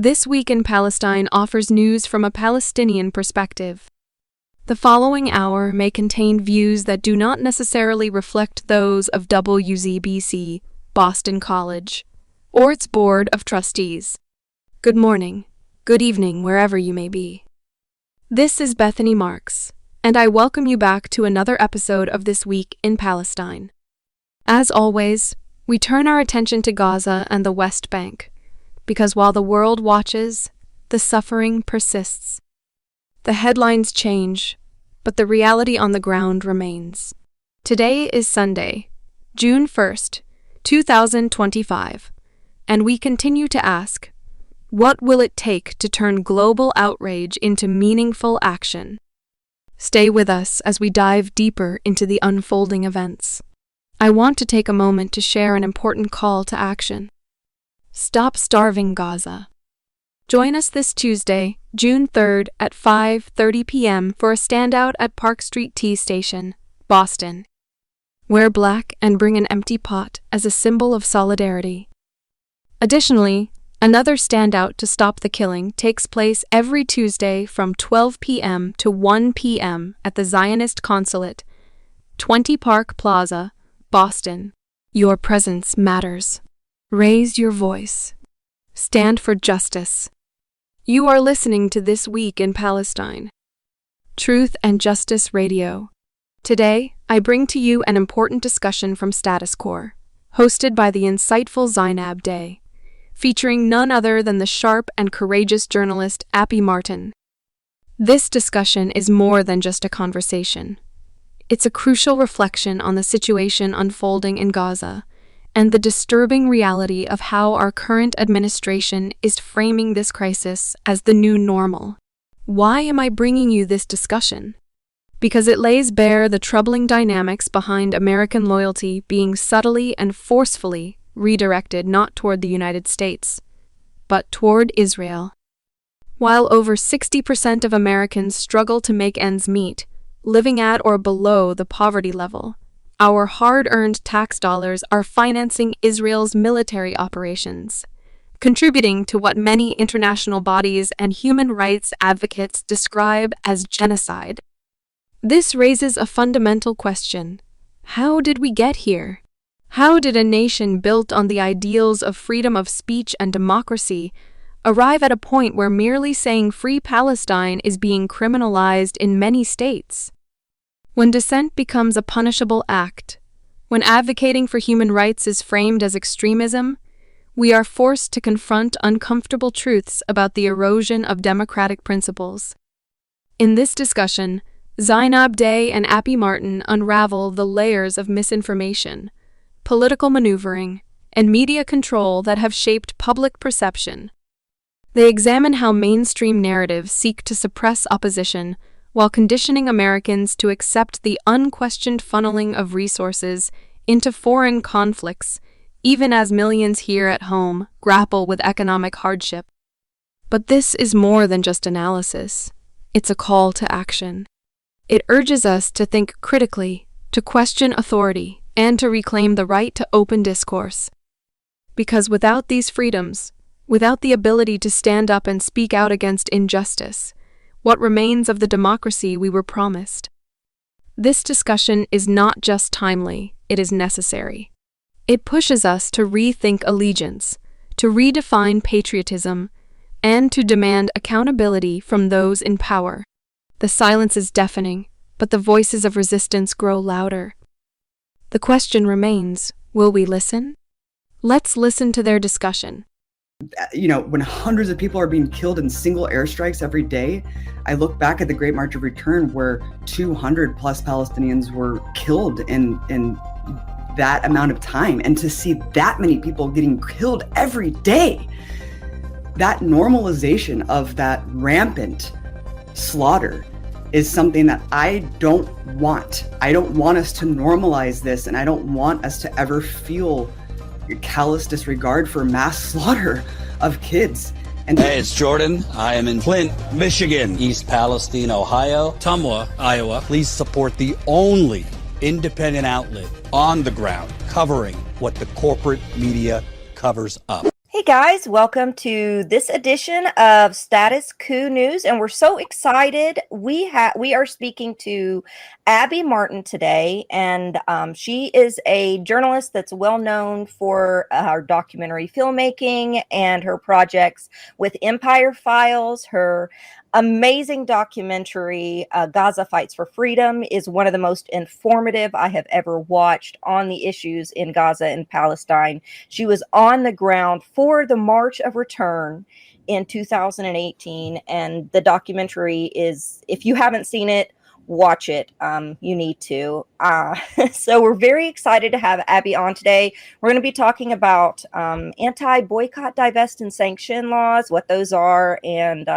This Week in Palestine offers news from a Palestinian perspective. The following hour may contain views that do not necessarily reflect those of WZBC, Boston College, or its Board of Trustees. Good morning, good evening, wherever you may be. This is Bethany Marks, and I welcome you back to another episode of This Week in Palestine. As always, we turn our attention to Gaza and the West Bank, because while the world watches, the suffering persists. The headlines change, but the reality on the ground remains. Today is Sunday, June 1st, 2025, and we continue to ask, what will it take to turn global outrage into meaningful action? Stay with us as we dive deeper into the unfolding events. I want to take a moment to share an important call to action. Stop starving Gaza. Join us this Tuesday, June 3rd at 5:30 p.m. for a standout at Park Street Tea Station, Boston. Wear black and bring an empty pot as a symbol of solidarity. Additionally, another standout to stop the killing takes place every Tuesday from 12 p.m. to 1 p.m. at the Zionist Consulate, 20 Park Plaza, Boston. Your presence matters. Raise your voice. Stand for justice. You are listening to This Week in Palestine. Truth and Justice Radio. Today, I bring to you an important discussion from Status Quo, hosted by the insightful Zainab Day, featuring none other than the sharp and courageous journalist Appy Martin. This discussion is more than just a conversation. It's a crucial reflection on the situation unfolding in Gaza and the disturbing reality of how our current administration is framing this crisis as the new normal. Why am I bringing you this discussion? Because it lays bare the troubling dynamics behind American loyalty being subtly and forcefully redirected not toward the United States, but toward Israel. While over 60% of Americans struggle to make ends meet, living at or below the poverty level, our hard-earned tax dollars are financing Israel's military operations, contributing to what many international bodies and human rights advocates describe as genocide. This raises a fundamental question. How did we get here? How did a nation built on the ideals of freedom of speech and democracy arrive at a point where merely saying Free Palestine is being criminalized in many states? When dissent becomes a punishable act, when advocating for human rights is framed as extremism, we are forced to confront uncomfortable truths about the erosion of democratic principles. In this discussion, Zainab Day and Appy Martin unravel the layers of misinformation, political maneuvering, and media control that have shaped public perception. They examine how mainstream narratives seek to suppress opposition while conditioning Americans to accept the unquestioned funneling of resources into foreign conflicts, even as millions here at home grapple with economic hardship. But this is more than just analysis. It's a call to action. It urges us to think critically, to question authority, and to reclaim the right to open discourse. Because without these freedoms, without the ability to stand up and speak out against injustice, what remains of the democracy we were promised? This discussion is not just timely, it is necessary. It pushes us to rethink allegiance, to redefine patriotism, and to demand accountability from those in power. The silence is deafening, but the voices of resistance grow louder. The question remains, will we listen? Let's listen to their discussion. When hundreds of people are being killed in single airstrikes every day, I look back at the Great March of Return where 200 plus Palestinians were killed in that amount of time. And to see that many people getting killed every day, that normalization of that rampant slaughter is something that I don't want. I don't want us to normalize this, and I don't want us to ever feel callous disregard for mass slaughter of kids. Hey, it's Jordan. I am in Flint, Michigan, East Palestine, Ohio, Tumwa, Iowa. Please support the only independent outlet on the ground covering what the corporate media covers up. Hey guys, welcome to this edition of Status Coup News, and we're so excited. We are speaking to Abby Martin today, and she is a journalist that's well known for her documentary filmmaking and her projects with Empire Files. Her amazing documentary, Gaza Fights for Freedom, is one of the most informative I have ever watched on the issues in Gaza and Palestine. She was on the ground for the March of Return in 2018, and the documentary is, if you haven't seen it, watch it. You need to. So we're very excited to have Abby on today. We're going to be talking about anti-boycott, divest, and sanction laws, what those are, and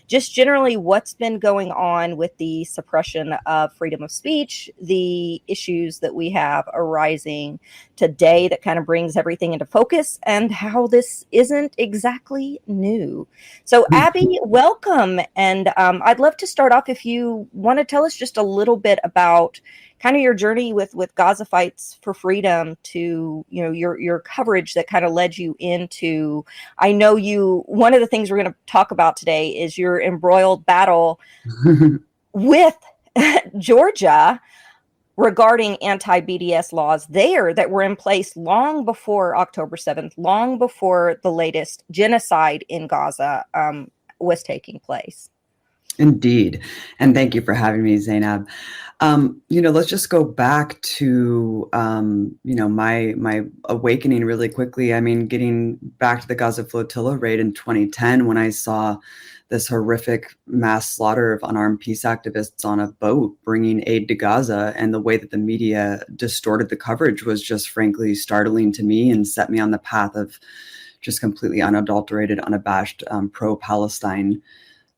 just generally what's been going on with the suppression of freedom of speech, the issues that we have arising today that kind of brings everything into focus, and how this isn't exactly new. So Abby, welcome. And I'd love to start off if you want to tell us just a little bit about kind of your journey with Gaza Fights for Freedom to, you know, your coverage that kind of led you into, I know one of the things we're going to talk about today is your embroiled battle with Georgia regarding anti-BDS laws there that were in place long before October 7th, long before the latest genocide in Gaza was taking place. Indeed. And thank you for having me, Zainab. Let's just go back to, my awakening really quickly. I mean, getting back to the Gaza flotilla raid in 2010, when I saw this horrific mass slaughter of unarmed peace activists on a boat bringing aid to Gaza, and the way that the media distorted the coverage was just frankly startling to me and set me on the path of just completely unadulterated, unabashed pro-Palestine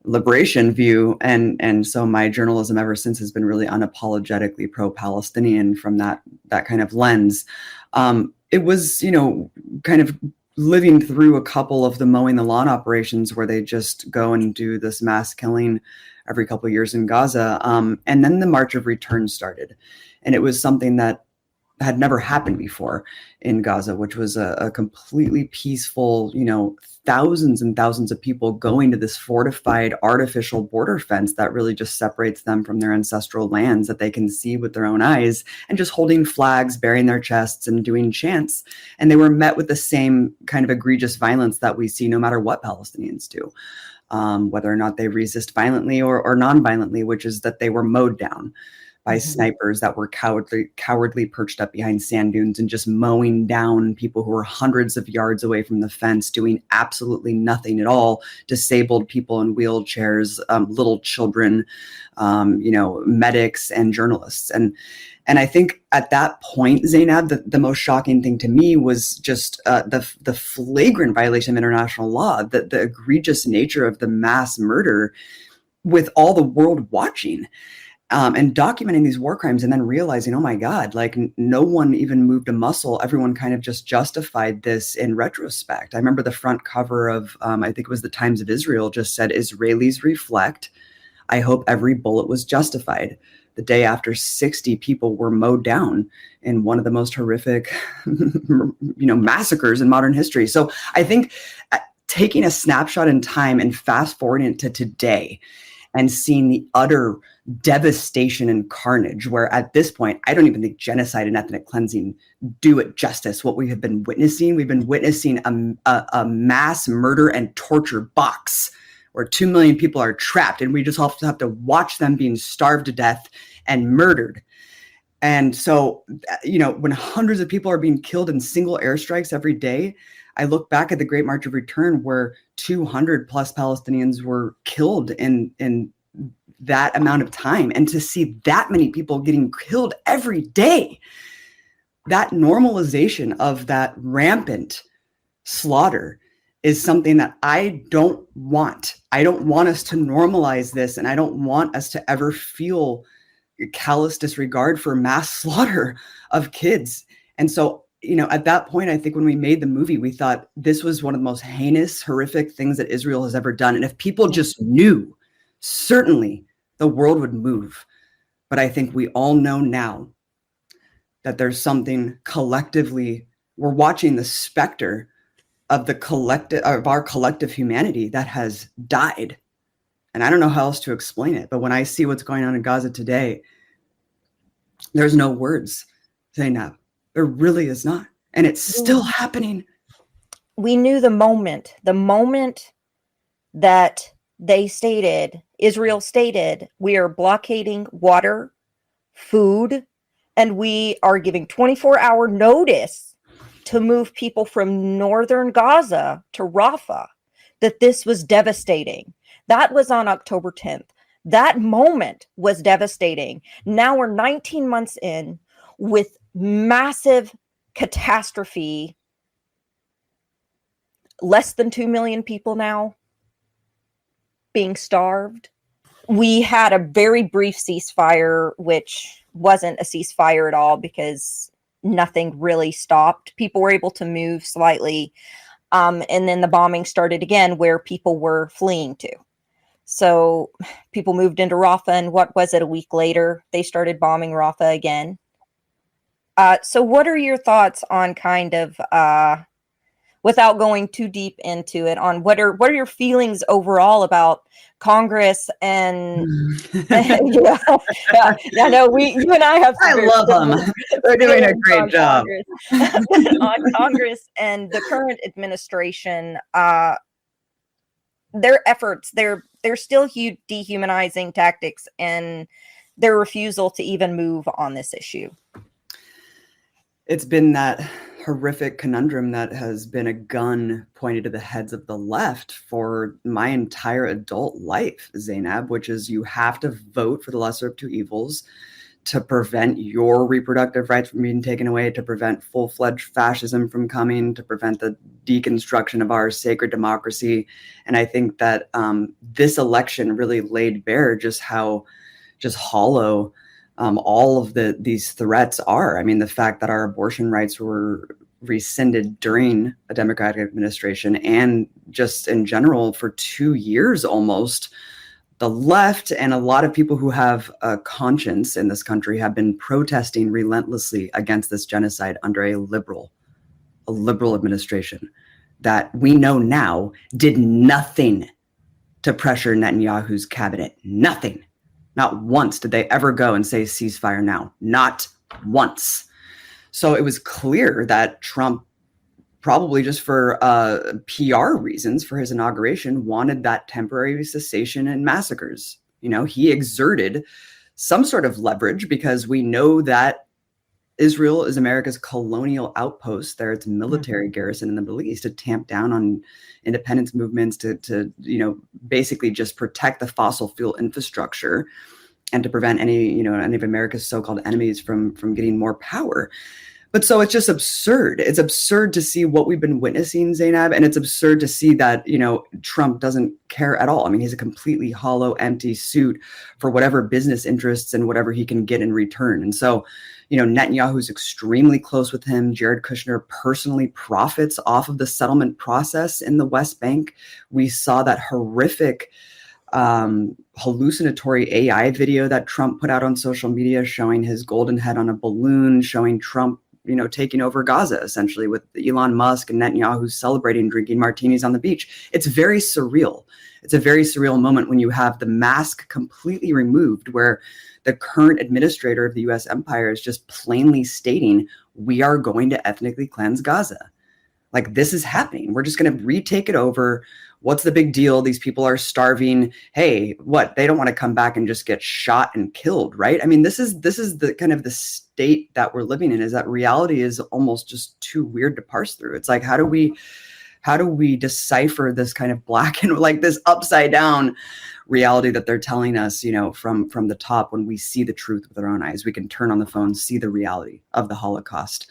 liberation view. And so my journalism ever since has been really unapologetically pro-Palestinian from that kind of lens. It was, kind of living through a couple of the mowing the lawn operations where they just go and do this mass killing every couple of years in Gaza. And then the March of Return started. And it was something that had never happened before in Gaza, which was a completely peaceful, thousands and thousands of people going to this fortified artificial border fence that really just separates them from their ancestral lands that they can see with their own eyes, and just holding flags, bearing their chests and doing chants. And they were met with the same kind of egregious violence that we see no matter what Palestinians do, whether or not they resist violently or non-violently, which is that they were mowed down by snipers that were cowardly perched up behind sand dunes and just mowing down people who were hundreds of yards away from the fence, doing absolutely nothing at all, disabled people in wheelchairs, little children, medics and journalists. And I think at that point, Zainab, the most shocking thing to me was just the flagrant violation of international law, the egregious nature of the mass murder with all the world watching. And documenting these war crimes, and then realizing, oh my God, like no one even moved a muscle. Everyone kind of just justified this in retrospect. I remember the front cover of, I think it was the Times of Israel, just said, "Israelis reflect. I hope every bullet was justified." The day after 60 people were mowed down in one of the most horrific, massacres in modern history. So I think taking a snapshot in time and fast forwarding it to today, and seeing the utter devastation and carnage, where at this point, I don't even think genocide and ethnic cleansing do it justice. What we've been witnessing a mass murder and torture box where 2 million people are trapped, and we just have to watch them being starved to death and murdered. And so, when hundreds of people are being killed in single airstrikes every day, I look back at the Great March of Return, where 200 plus Palestinians were killed in that amount of time. And to see that many people getting killed every day, that normalization of that rampant slaughter is something that I don't want. I don't want us to normalize this, and I don't want us to ever feel callous disregard for mass slaughter of kids. And so, at that point, I think when we made the movie, we thought this was one of the most heinous, horrific things that Israel has ever done. And if people just knew, certainly the world would move. But I think we all know now that there's something collectively, we're watching the specter our collective humanity that has died. And I don't know how else to explain it, but when I see what's going on in Gaza today, there's no words, Zainab. There really is not. And it's still happening. We knew the moment that Israel stated, we are blockading water, food, and we are giving 24-hour notice to move people from northern Gaza to Rafah, that this was devastating. That was on October 10th. That moment was devastating. Now we're 19 months in with massive catastrophe. Less than 2 million people now being starved. We had a very brief ceasefire, which wasn't a ceasefire at all because nothing really stopped. People were able to move slightly. And then the bombing started again where people were fleeing to. So people moved into Rafah, and what was it, a week later, they started bombing Rafah again. So what are your thoughts on kind of, without going too deep into it, on what are your feelings overall about Congress and yeah, I know you and I have. I love them. They're doing a great job on Congress and the current administration. Their efforts, they're still dehumanizing tactics, and their refusal to even move on this issue. It's been that horrific conundrum that has been a gun pointed to the heads of the left for my entire adult life, Zainab, which is you have to vote for the lesser of two evils to prevent your reproductive rights from being taken away, to prevent full-fledged fascism from coming, to prevent the deconstruction of our sacred democracy. And I think that this election really laid bare just how hollow all of these threats are. I mean, the fact that our abortion rights were rescinded during a Democratic administration and just in general for 2 years almost, the left and a lot of people who have a conscience in this country have been protesting relentlessly against this genocide under a liberal administration that we know now did nothing to pressure Netanyahu's cabinet. Nothing. Not once did they ever go and say ceasefire now. Not once. So it was clear that Trump, probably just for PR reasons for his inauguration, wanted that temporary cessation in massacres. You know, he exerted some sort of leverage because we know that Israel is America's colonial outpost. There, its military garrison in the Middle East to tamp down on independence movements, to basically just protect the fossil fuel infrastructure and to prevent any of America's so-called enemies from getting more power. But so it's just absurd. It's absurd to see what we've been witnessing, Zainab, and it's absurd to see that, Trump doesn't care at all. I mean, he's a completely hollow, empty suit for whatever business interests and whatever he can get in return. And so, Netanyahu's extremely close with him. Jared Kushner personally profits off of the settlement process in the West Bank. We saw that horrific hallucinatory AI video that Trump put out on social media showing his golden head on a balloon, showing Trump taking over Gaza, essentially, with Elon Musk and Netanyahu celebrating, drinking martinis on the beach. It's very surreal. It's a very surreal moment when you have the mask completely removed, where the current administrator of the U.S. empire is just plainly stating, we are going to ethnically cleanse Gaza. Like, this is happening. We're just going to retake it over. What's the big deal? These people are starving. Hey, what? They don't want to come back and just get shot and killed, right? I mean, this is the kind of the state that we're living in, is that reality is almost just too weird to parse through. It's like, how do we decipher this kind of black and like this upside down reality that they're telling us, from the top, when we see the truth with our own eyes? We can turn on the phone, see the reality of the Holocaust,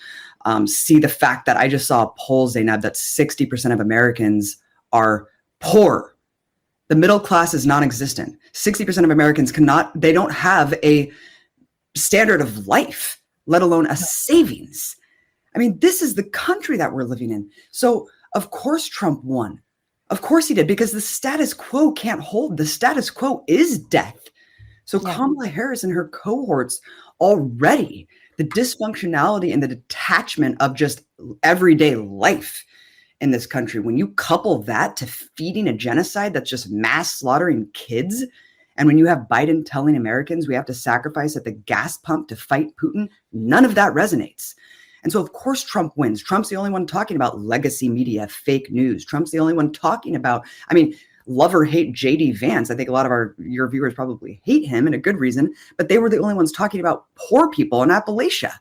see the fact that I just saw a poll, Zainab, that 60% of Americans are poor. The middle class is non-existent. 60% of Americans they don't have a standard of life, let alone a savings. I mean, this is the country that we're living in. So of course Trump won. Of course he did, because the status quo can't hold. The status quo is death. So yeah. Kamala Harris and her cohorts already, the dysfunctionality and the detachment of just everyday life in this country, when you couple that to feeding a genocide that's just mass slaughtering kids, and when you have Biden telling Americans we have to sacrifice at the gas pump to fight Putin, none of that resonates. And so, of course, Trump wins. Trump's the only one talking about legacy media, fake news. Trump's the only one talking about, I mean, love or hate JD Vance. I think a lot of your viewers probably hate him, and a good reason, but they were the only ones talking about poor people in Appalachia.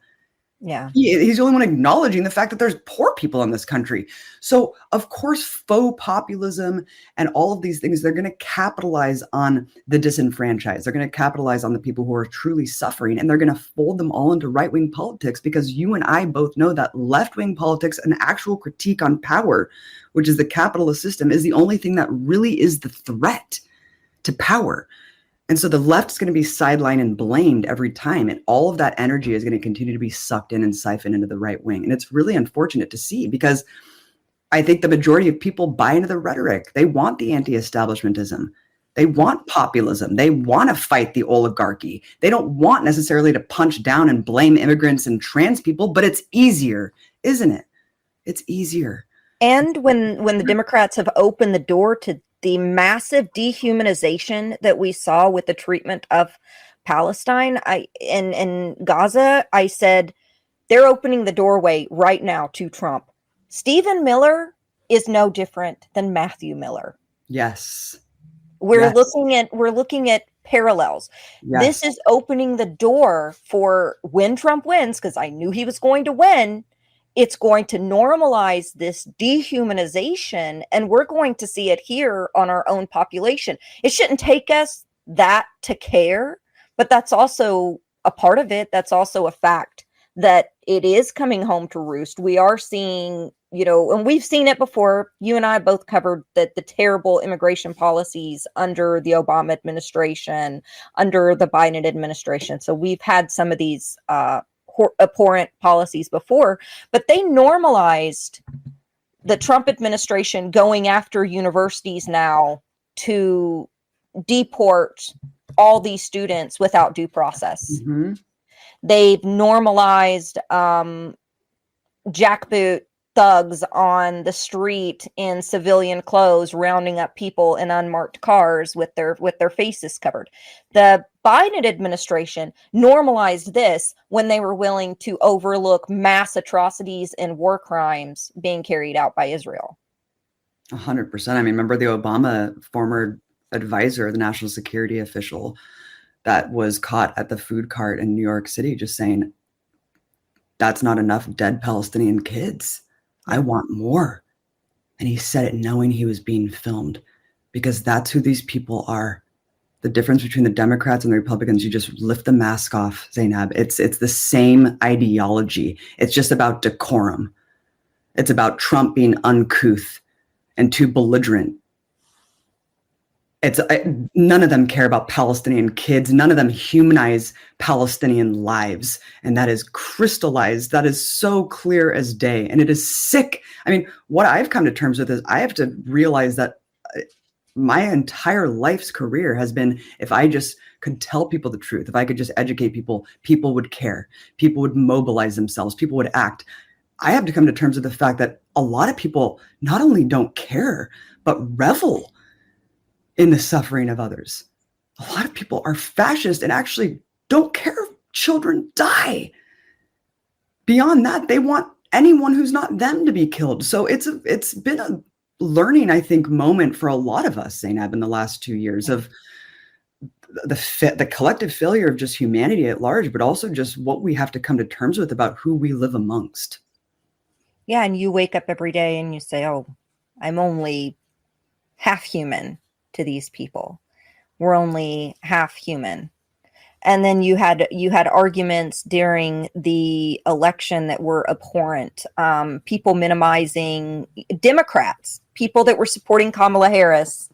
Yeah. He's the only one acknowledging the fact that there's poor people in this country. So, of course, faux populism and all of these things, they're going to capitalize on the disenfranchised. They're going to capitalize on the people who are truly suffering, and they're going to fold them all into right-wing politics, because you and I both know that left-wing politics, an actual critique on power, which is the capitalist system, is the only thing that really is the threat to power. And so the left is going to be sidelined and blamed every time. And all of that energy is going to continue to be sucked in and siphoned into the right wing. And it's really unfortunate to see, because I think the majority of people buy into the rhetoric. They want the anti-establishmentism. They want populism. They want to fight the oligarchy. They don't want necessarily to punch down and blame immigrants and trans people, but it's easier, isn't it? It's easier. And when the Democrats have opened the door to the massive dehumanization that we saw with the treatment of Palestine, in Gaza, I said, they're opening the doorway right now to Trump. Stephen Miller is no different than Matthew Miller. Yes. We're looking at parallels. Yes. This is opening the door for, when Trump wins, because I knew he was going to win, it's going to normalize this dehumanization, and we're going to see it here on our own population. It shouldn't take us that to care, but that's also a part of it. That's also a fact that it is coming home to roost. We are seeing, and we've seen it before. You and I both covered the terrible immigration policies under the Obama administration, under the Biden administration. So we've had some of these abhorrent policies before, but they normalized the Trump administration going after universities now to deport all these students without due process. Mm-hmm. They've normalized jackboot thugs on the street in civilian clothes, rounding up people in unmarked cars with their faces covered. The Biden administration normalized this when they were willing to overlook mass atrocities and war crimes being carried out by Israel. 100%. I mean, remember the Obama former advisor, the national security official that was caught at the food cart in New York City, just saying, that's not enough dead Palestinian kids. I want more. And he said it knowing he was being filmed, because that's who these people are. The difference between the Democrats and the Republicans, you just lift the mask off, Zainab. It's the same ideology. It's just about decorum. It's about Trump being uncouth and too belligerent. None of them care about Palestinian kids. None of them humanize Palestinian lives. And that is crystallized. That is so clear as day. And it is sick. I mean, what I've come to terms with is I have to realize that my entire life's career has been, if I just could tell people the truth, if I could just educate people, people would care. People would mobilize themselves. People would act. I have to come to terms with the fact that a lot of people not only don't care, but revel in the suffering of others. A lot of people are fascist and actually don't care if children die. Beyond that, they want anyone who's not them to be killed. So it's been a learning, I think, moment for a lot of us, Zainab, in the last 2 years, of the collective failure of just humanity at large, but also just what we have to come to terms with about who we live amongst. Yeah, and you wake up every day and you say, oh, I'm only half human to these people. We're only half human. And then you had arguments during the election that were abhorrent. People minimizing Democrats, people that were supporting Kamala Harris,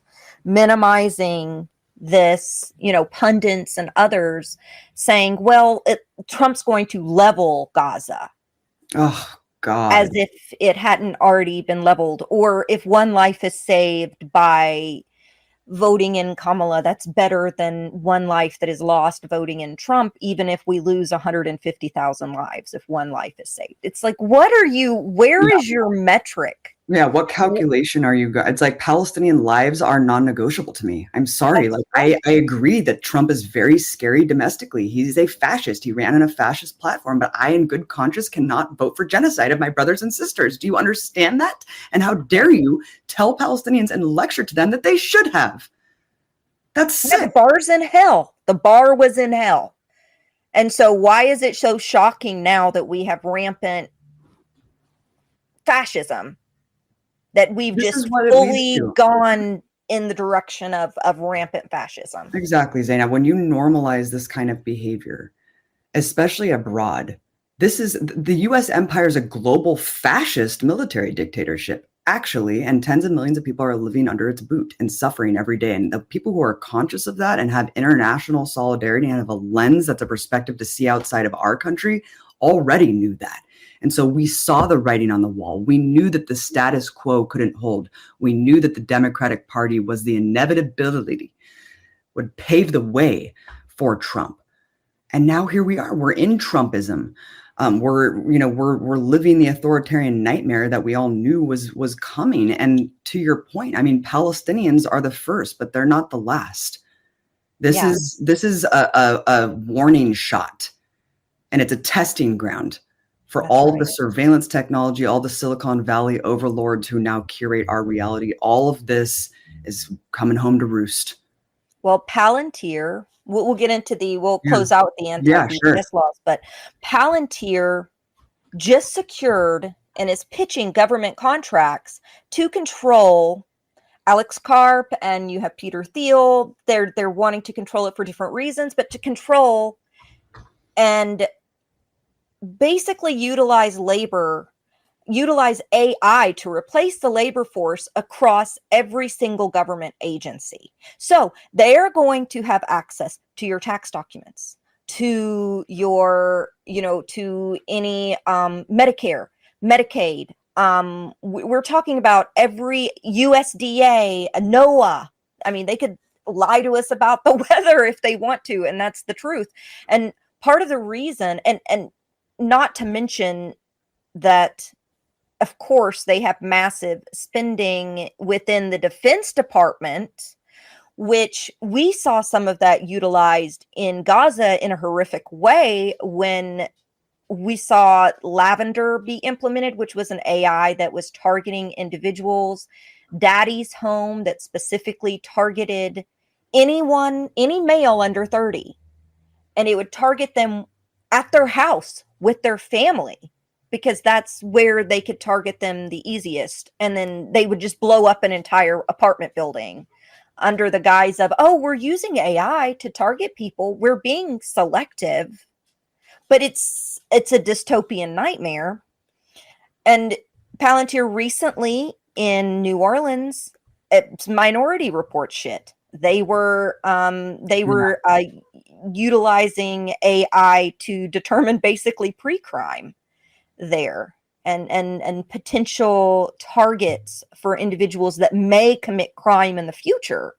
minimizing this, pundits and others saying, well, Trump's going to level Gaza. Oh, God. As if it hadn't already been leveled. Or if one life is saved by voting in Kamala, that's better than one life that is lost voting in Trump, even if we lose 150,000 lives, if one life is saved. It's like, where is your metric? Yeah, what calculation are you It's like Palestinian lives are non-negotiable to me. I'm sorry. That's Like right. I agree that Trump is very scary domestically. He's a fascist. He ran on a fascist platform, but I in good conscience cannot vote for genocide of my brothers and sisters. Do you understand that? And how dare you tell Palestinians and lecture to them that they should have? That's Yeah, the sick. bar's in hell. The bar was in hell. And so why is it so shocking now that we have rampant fascism, that we've This is just what it leads fully to. gone in the direction of rampant fascism? Exactly, Zainab. When you normalize this kind of behavior, especially abroad, this is the US empire is a global fascist military dictatorship, actually, and tens of millions of people are living under its boot and suffering every day. And the people who are conscious of that and have international solidarity and have a lens that's a perspective to see outside of our country already knew that. And so we saw the writing on the wall. We knew that the status quo couldn't hold. We knew that the Democratic Party was the inevitability, would pave the way for Trump. And now here we are. We're in Trumpism. We're living the authoritarian nightmare that we all knew was coming. And to your point, I mean, Palestinians are the first, but they're not the last. This Yeah. is a warning shot, and it's a testing ground for That's all of right. the surveillance technology, all the Silicon Valley overlords who now curate our reality. All of this is coming home to roost. Well, Palantir, we'll get into we'll Yeah. close out the Yeah, sure. anti-BDS laws, but Palantir just secured and is pitching government contracts to control Alex Karp, and you have Peter Thiel. They're wanting to control it for different reasons, but to control and basically utilize AI to replace the labor force across every single government agency. So they are going to have access to your tax documents, to your, to any Medicare, Medicaid. We're talking about every USDA, NOAA. I mean, they could lie to us about the weather if they want to, and that's the truth. And part of the reason, and not to mention that, of course, they have massive spending within the Defense Department, which we saw some of that utilized in Gaza in a horrific way when we saw Lavender be implemented, which was an AI that was targeting individuals. Daddy's Home, that specifically targeted any male under 30, and it would target them at their house with their family, because that's where they could target them the easiest. And then they would just blow up an entire apartment building under the guise of, oh, we're using AI to target people. We're being selective. But it's a dystopian nightmare. And Palantir recently in New Orleans, it's Minority Report shit. They were utilizing AI to determine basically pre-crime there, and potential targets for individuals that may commit crime in the future.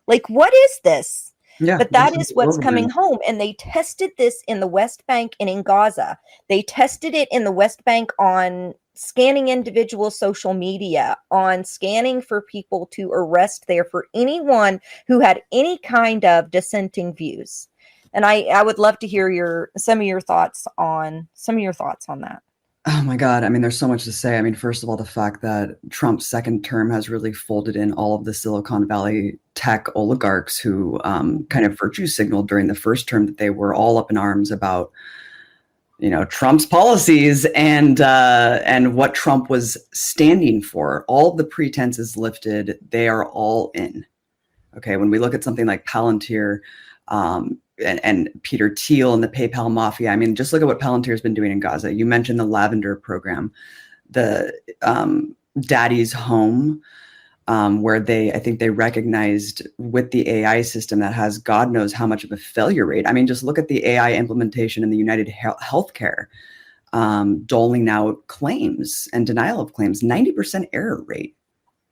Like, what is this? Yeah, But this that is is what's overbreeding. coming home. And they tested this in the West Bank and in Gaza. They tested it in the West Bank on scanning individual social media, on scanning for people to arrest there for anyone who had any kind of dissenting views. And I would love to hear some of your thoughts on that. Oh my God. I mean, there's so much to say. I mean, first of all, the fact that Trump's second term has really folded in all of the Silicon Valley tech oligarchs who kind of virtue signaled during the first term that they were all up in arms about, Trump's policies and what Trump was standing for. All the pretense is lifted. They are all in. Okay. When we look at something like Palantir, and Peter Thiel and the PayPal mafia. I mean, just look at what Palantir has been doing in Gaza. You mentioned the Lavender program, the Daddy's Home, where I think they recognized with the AI system that has God knows how much of a failure rate. I mean, just look at the AI implementation in the United Healthcare, doling out claims and denial of claims, 90% error rate.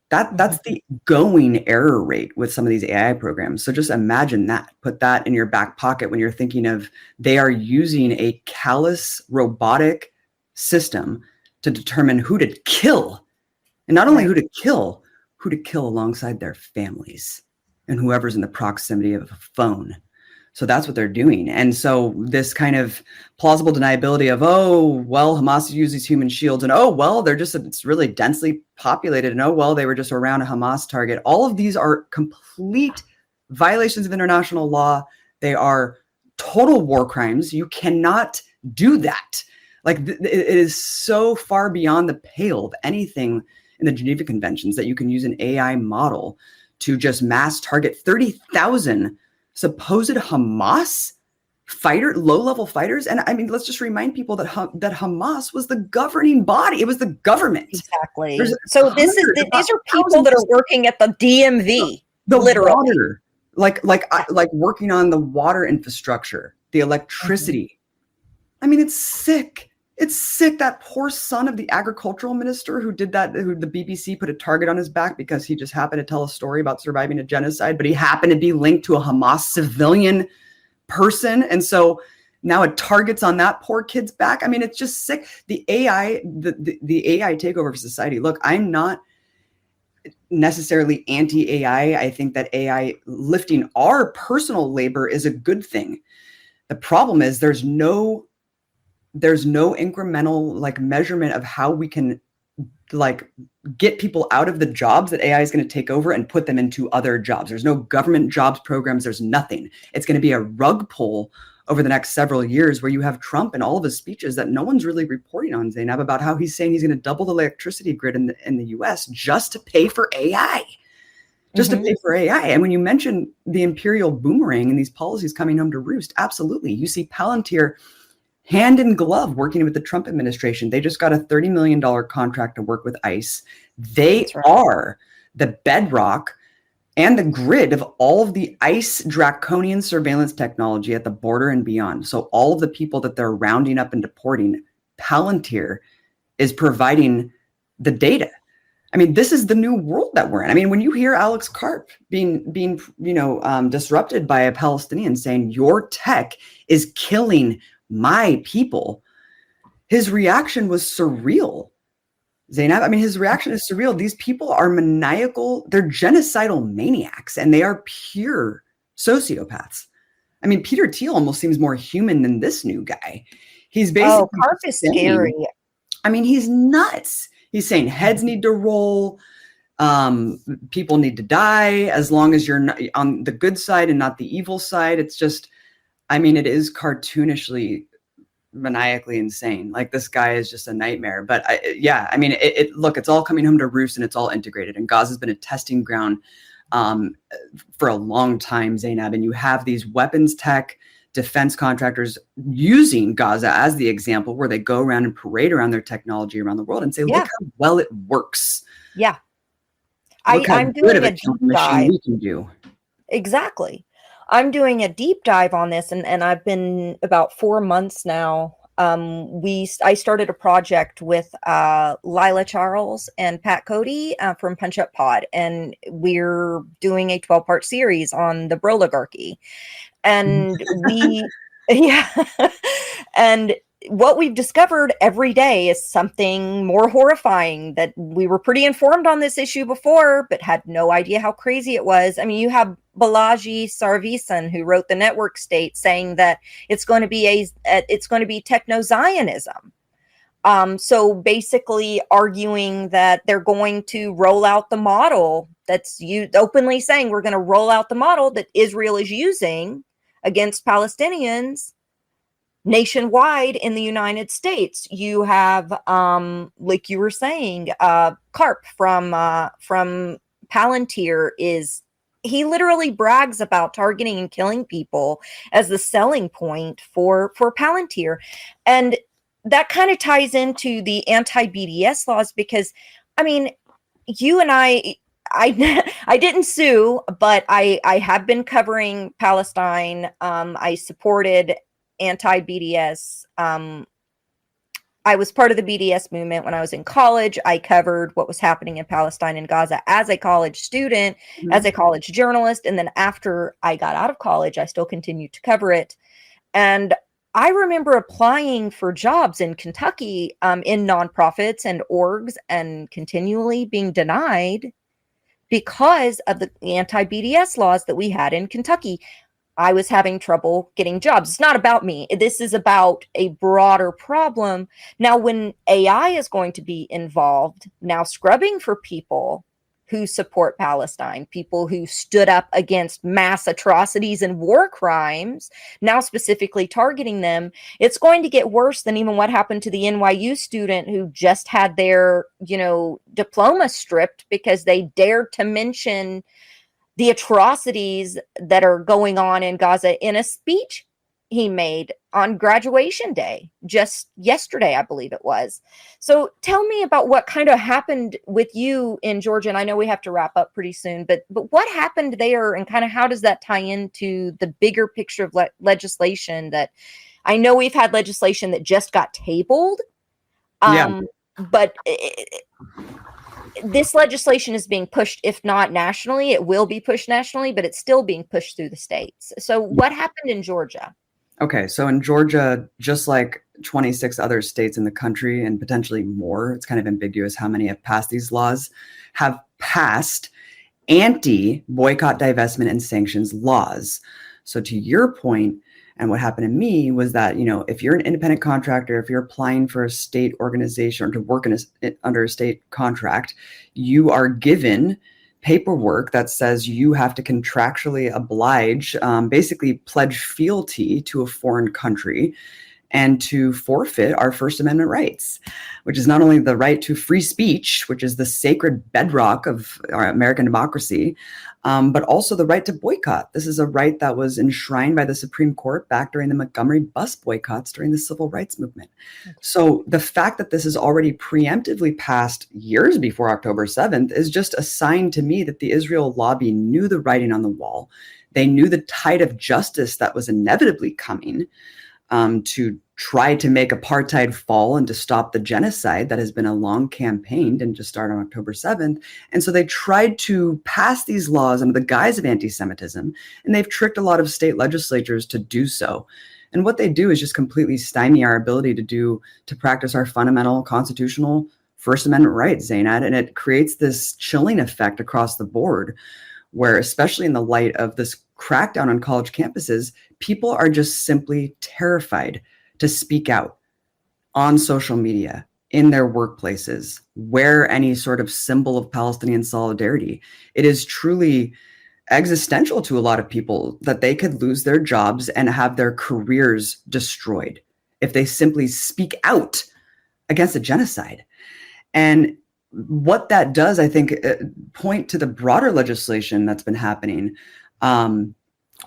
That's the going error rate with some of these AI programs. So just imagine that. Put that in your back pocket when you're thinking of they are using a callous robotic system to determine who to kill And not only who to kill alongside their families and whoever's in the proximity of a phone. So that's what they're doing. And so this kind of plausible deniability of, oh, well, Hamas uses human shields, and oh, well, it's really densely populated, and oh, well, they were just around a Hamas target. All of these are complete violations of international law. They are total war crimes. You cannot do that. Like it is so far beyond the pale of anything in the Geneva Conventions that you can use an AI model to just mass target 30,000 supposed Hamas low-level fighters. And I mean, let's just remind people that Hamas was the governing body. It was the government. Exactly. So these are people that are working at the DMV, literally. Water, like working on the water infrastructure, the electricity. I mean, it's sick. It's sick. That poor son of the agricultural minister who did that, who the BBC put a target on his back because he just happened to tell a story about surviving a genocide, but he happened to be linked to a Hamas civilian person. And so now it targets on that poor kid's back. I mean, it's just sick. The AI takeover of society. Look, I'm not necessarily anti-AI. I think that AI lifting our personal labor is a good thing. The problem is there's no incremental measurement of how we can get people out of the jobs that AI is going to take over and put them into other jobs. There's no government jobs programs. There's nothing. It's going to be a rug pull over the next several years where you have Trump and all of his speeches that no one's really reporting on, Zainab, about how he's saying he's going to double the electricity grid in the US just to pay for AI. To pay for AI. And when you mention the imperial boomerang and these policies coming home to roost, absolutely. You see Palantir hand in glove working with the Trump administration. They just got a $30 million contract to work with ICE. They are the bedrock and the grid of all of the ICE draconian surveillance technology at the border and beyond. So all of the people that they're rounding up and deporting, Palantir is providing the data. I mean, this is the new world that we're in. I mean, when you hear Alex Karp being disrupted by a Palestinian saying your tech is killing my people, his reaction was surreal. Zainab, I mean, his reaction is surreal. These people are maniacal. They're genocidal maniacs, and they are pure sociopaths. I mean, Peter Thiel almost seems more human than this new guy. He's basically Karp is scary. I mean, he's nuts. He's saying heads need to roll. People need to die as long as you're not on the good side and not the evil side. It's just, I mean, it is cartoonishly, maniacally insane. Like, this guy is just a nightmare. But I mean, look, it's all coming home to roost and it's all integrated. And Gaza's been a testing ground for a long time, Zainab. And you have these weapons tech defense contractors using Gaza as the example, where they go around and parade around their technology around the world and say, look how well it works. Yeah. I'm doing a deep dive. We can do. Exactly. I'm doing a deep dive on this, and I've been about 4 months now. I started a project with Lila Charles and Pat Cody from Punch Up Pod, and we're doing a 12-part series on the Broligarchy. And and what we've discovered every day is something more horrifying. That we were pretty informed on this issue before, but had no idea how crazy it was. I mean, you have Balaji Sarvisan, who wrote The Network State, saying that it's going to be techno-Zionism. So basically arguing that they're going to roll out the model openly saying we're going to roll out the model that Israel is using against Palestinians nationwide in the United States. You have, like you were saying, Karp from Palantir he literally brags about targeting and killing people as the selling point for Palantir. And that kind of ties into the anti-BDS laws, because, I mean, you and I didn't sue, but I have been covering Palestine. I supported anti-BDS. I was part of the BDS movement when I was in college. I covered what was happening in Palestine and Gaza as a college student, as a college journalist. And then after I got out of college, I still continued to cover it. And I remember applying for jobs in Kentucky in nonprofits and orgs and continually being denied because of the anti-BDS laws that we had in Kentucky. I was having trouble getting jobs. It's not about me. This is about a broader problem. Now, when AI is going to be involved, now scrubbing for people who support Palestine, people who stood up against mass atrocities and war crimes, now specifically targeting them, it's going to get worse than even what happened to the NYU student who just had their, diploma stripped because they dared to mention the atrocities that are going on in Gaza in a speech he made on graduation day, just yesterday, I believe it was. So tell me about what kind of happened with you in Georgia. And I know we have to wrap up pretty soon, but what happened there, and kind of how does that tie into the bigger picture of legislation that I know we've had legislation that just got tabled. But this legislation is being pushed, if not nationally, it will be pushed nationally, but it's still being pushed through the states. So what happened in Georgia? Okay, so in Georgia, just like 26 other states in the country and potentially more, it's kind of ambiguous how many have passed these laws, have passed anti-boycott, divestment, and sanctions laws. So to your point, and what happened to me was that, if you're an independent contractor, if you're applying for a state organization or to work under a state contract, you are given paperwork that says you have to contractually oblige, basically pledge fealty to a foreign country and to forfeit our First Amendment rights, which is not only the right to free speech, which is the sacred bedrock of our American democracy, but also the right to boycott. This is a right that was enshrined by the Supreme Court back during the Montgomery bus boycotts during the Civil Rights Movement. So the fact that this is already preemptively passed years before October 7th is just a sign to me that the Israel lobby knew the writing on the wall. They knew the tide of justice that was inevitably coming, to try to make apartheid fall and to stop the genocide that has been a long campaign, didn't just start on October 7th. And so they tried to pass these laws under the guise of anti-Semitism, and they've tricked a lot of state legislatures to do so. And what they do is just completely stymie our ability to practice our fundamental constitutional First Amendment rights, Zainat. And it creates this chilling effect across the board, where, especially in the light of this crackdown on college campuses, people are just simply terrified to speak out on social media, in their workplaces, wear any sort of symbol of Palestinian solidarity. It is truly existential to a lot of people that they could lose their jobs and have their careers destroyed if they simply speak out against a genocide. And what that does, I think, point to the broader legislation that's been happening.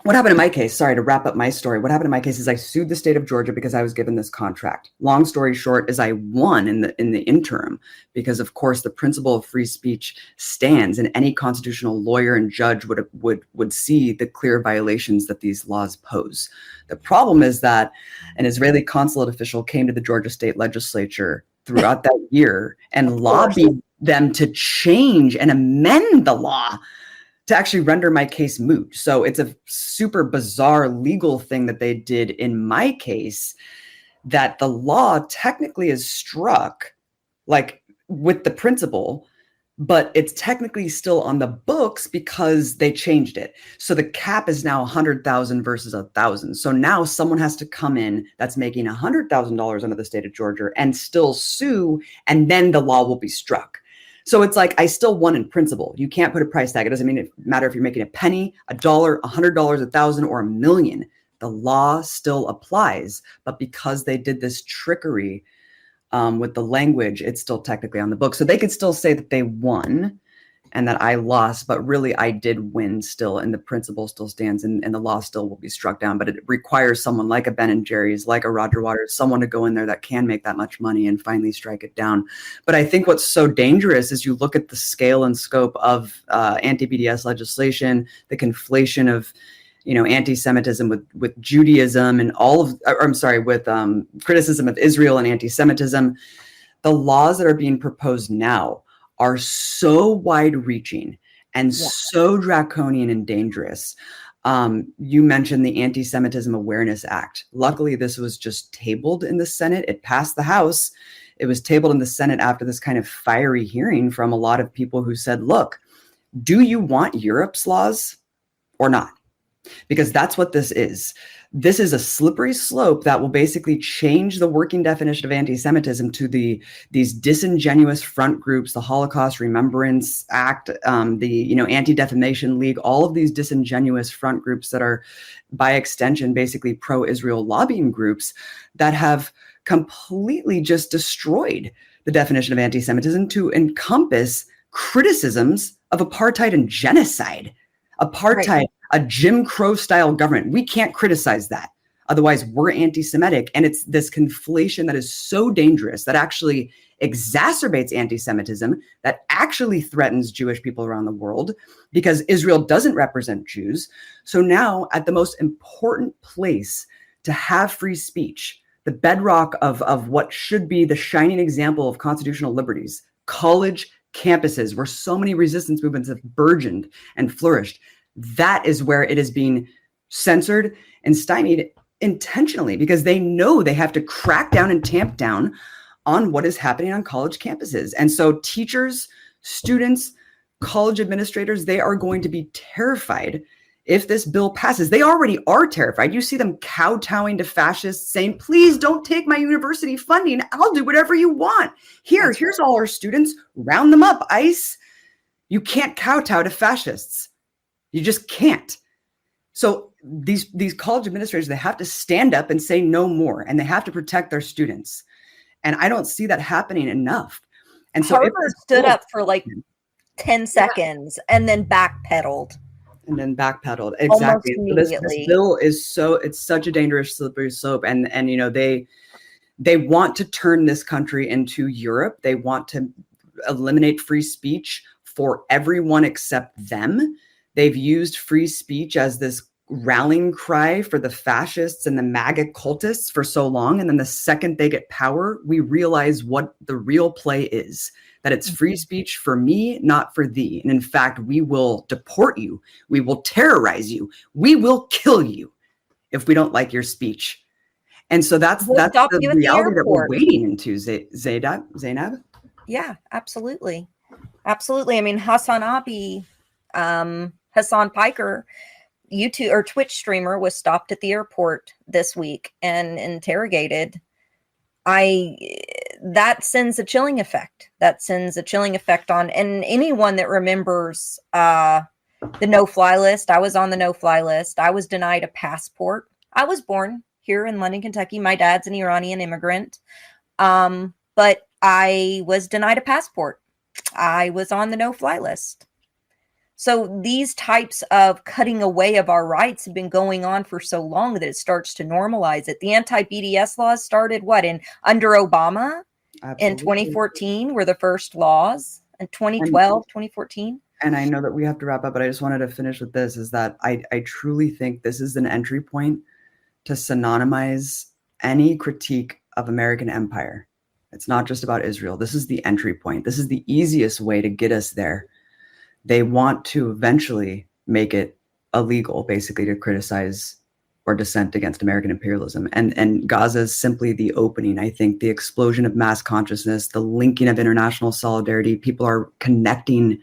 What happened in my case, sorry to wrap up my story, what happened in my case is I sued the state of Georgia because I was given this contract. Long story short is I won in the interim because, of course, the principle of free speech stands, and any constitutional lawyer and judge would see the clear violations that these laws pose. The problem is that an Israeli consulate official came to the Georgia state legislature throughout that year and lobbied them to change and amend the law to actually render my case moot. So it's a super bizarre legal thing that they did in my case, that the law technically is struck, like with the principle, but it's technically still on the books because they changed it. So the cap is now 100,000 versus 1,000. So now someone has to come in that's making $100,000 under the state of Georgia and still sue, and then the law will be struck. So it's like, I still won in principle. You can't put a price tag. It doesn't matter if you're making a penny, $1, $100, 1,000, or $1 million. The law still applies. But because they did this trickery with the language, it's still technically on the book. So they could still say that they won and that I lost, but really I did win still, and the principle still stands, and the law still will be struck down. But it requires someone like a Ben and Jerry's, like a Roger Waters, someone to go in there that can make that much money and finally strike it down. But I think what's so dangerous is you look at the scale and scope of anti-BDS legislation, the conflation of anti-Semitism with Judaism, and with criticism of Israel and anti-Semitism. The laws that are being proposed now are so wide-reaching and so draconian and dangerous You mentioned the Anti-Semitism Awareness Act. Luckily, this was just tabled in the Senate. It passed the House. It was tabled in the Senate after this kind of fiery hearing from a lot of people who said, look, do you want Europe's laws or not? Because that's what this is. This is a slippery slope that will basically change the working definition of anti-Semitism to these disingenuous front groups, the Holocaust Remembrance Act, the Anti-Defamation League, all of these disingenuous front groups that are, by extension, basically pro-Israel lobbying groups that have completely just destroyed the definition of anti-Semitism to encompass criticisms of apartheid and genocide. Apartheid, right. A Jim Crow style government. We can't criticize that. Otherwise, we're anti-Semitic. And it's this conflation that is so dangerous that actually exacerbates anti-Semitism, that actually threatens Jewish people around the world because Israel doesn't represent Jews. So now, at the most important place to have free speech, the bedrock of what should be the shining example of constitutional liberties, college campuses, where so many resistance movements have burgeoned and flourished, that is where it is being censored and stymied intentionally because they know they have to crack down and tamp down on what is happening on college campuses. And so teachers, students, college administrators, they are going to be terrified if this bill passes. They already are terrified. You see them kowtowing to fascists saying, please don't take my university funding. I'll do whatever you want. Here's all our students. Round them up, ICE. You can't kowtow to fascists. You just can't. So these college administrators, they have to stand up and say no more, and they have to protect their students. And I don't see that happening enough. And so Harvard stood up for like 10 seconds and then backpedaled. Exactly. So this bill is it's such a dangerous slippery slope. And they want to turn this country into Europe. They want to eliminate free speech for everyone except them. They've used free speech as this rallying cry for the fascists and the MAGA cultists for so long. And then the second they get power, we realize what the real play is, that it's free speech for me, not for thee. And in fact, we will deport you. We will terrorize you. We will kill you if we don't like your speech. And so that's the reality that we're wading into, Zainab. Yeah, absolutely. Absolutely. I mean, Hassan Piker, YouTube or Twitch streamer, was stopped at the airport this week and interrogated. That sends a chilling effect. That sends a chilling effect on, and anyone that remembers the no-fly list. I was on the no-fly list. I was denied a passport. I was born here in London, Kentucky. My dad's an Iranian immigrant, but I was denied a passport. I was on the no-fly list. So these types of cutting away of our rights have been going on for so long that it starts to normalize it. The anti-BDS laws started under Obama? Absolutely. In 2014 were the first laws, in 2012, 2014. And I know that we have to wrap up, but I just wanted to finish with this, is that I truly think this is an entry point to synonymize any critique of American empire. It's not just about Israel. This is the entry point. This is the easiest way to get us there. They want to eventually make it illegal, basically, to criticize or dissent against American imperialism. And Gaza is simply the opening. I think the explosion of mass consciousness, the linking of international solidarity, people are connecting,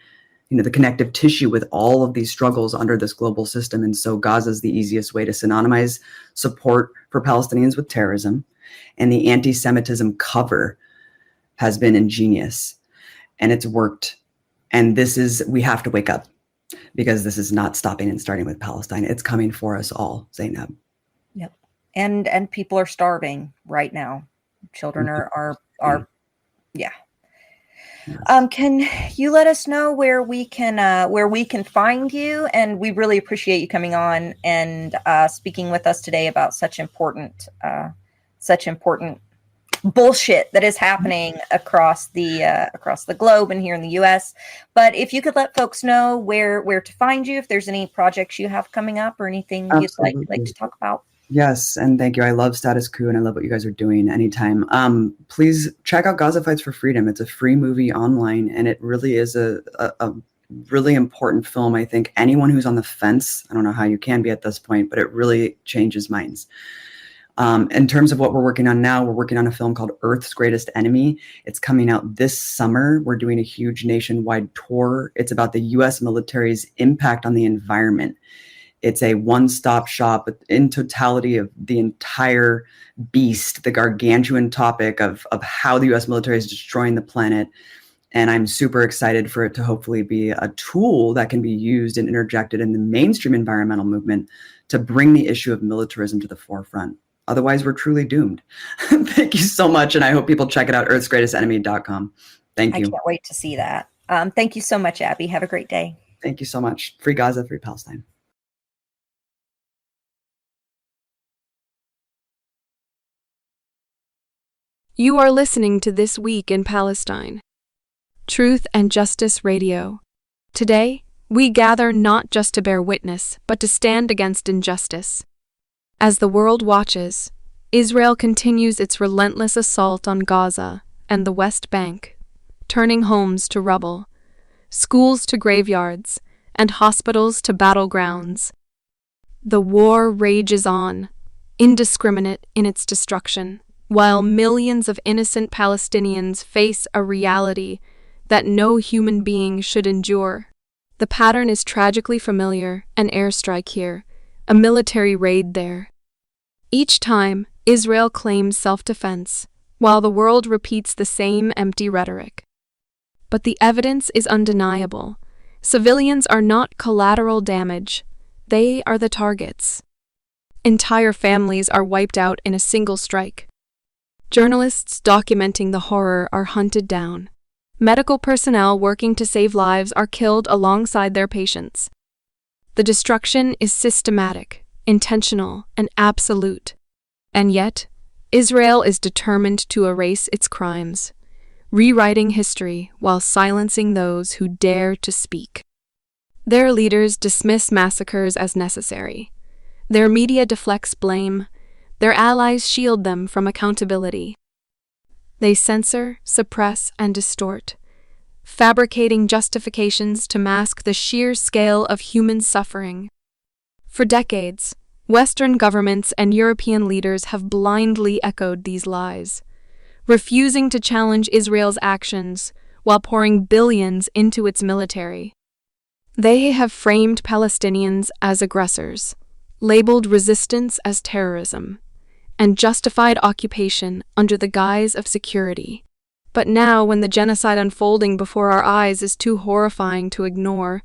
the connective tissue with all of these struggles under this global system. And so Gaza is the easiest way to synonymize support for Palestinians with terrorism. And the anti-Semitism cover has been ingenious, and it's worked. And we have to wake up, because this is not stopping and starting with Palestine. It's coming for us all, Zainab. Yep. And people are starving right now. Children are yeah. Yes. Can you let us know where we can find you? And we really appreciate you coming on and speaking with us today about such important bullshit that is happening across the globe and here in the US. But if you could let folks know where to find you, if there's any projects you have coming up or anything you'd like to talk about. Yes, and thank you. I love Status Quo, and I love what you guys are doing anytime. Please check out Gaza Fights for Freedom. It's a free movie online, and it really is a really important film. I think anyone who's on the fence, I don't know how you can be at this point, but it really changes minds. In terms of what we're working on now, we're working on a film called Earth's Greatest Enemy. It's coming out this summer. We're doing a huge nationwide tour. It's about the U.S. military's impact on the environment. It's a one-stop shop in totality of the entire beast, the gargantuan topic of how the U.S. military is destroying the planet. And I'm super excited for it to hopefully be a tool that can be used and interjected in the mainstream environmental movement to bring the issue of militarism to the forefront. Otherwise, we're truly doomed. Thank you so much. And I hope people check it out, earthsgreatestenemy.com. Thank you. I can't wait to see that. Thank you so much, Abby. Have a great day. Thank you so much. Free Gaza, free Palestine. You are listening to This Week in Palestine, Truth and Justice Radio. Today, we gather not just to bear witness, but to stand against injustice. As the world watches, Israel continues its relentless assault on Gaza and the West Bank, turning homes to rubble, schools to graveyards, and hospitals to battlegrounds. The war rages on, indiscriminate in its destruction, while millions of innocent Palestinians face a reality that no human being should endure. The pattern is tragically familiar: an airstrike here, a military raid there. Each time, Israel claims self-defense, while the world repeats the same empty rhetoric. But the evidence is undeniable. Civilians are not collateral damage. They are the targets. Entire families are wiped out in a single strike. Journalists documenting the horror are hunted down. Medical personnel working to save lives are killed alongside their patients. The destruction is systematic, intentional, and absolute. And yet, Israel is determined to erase its crimes, rewriting history while silencing those who dare to speak. Their leaders dismiss massacres as necessary. Their media deflects blame. Their allies shield them from accountability. They censor, suppress, and distort, fabricating justifications to mask the sheer scale of human suffering. For decades, Western governments and European leaders have blindly echoed these lies, refusing to challenge Israel's actions while pouring billions into its military. They have framed Palestinians as aggressors, labeled resistance as terrorism, and justified occupation under the guise of security. But now, when the genocide unfolding before our eyes is too horrifying to ignore,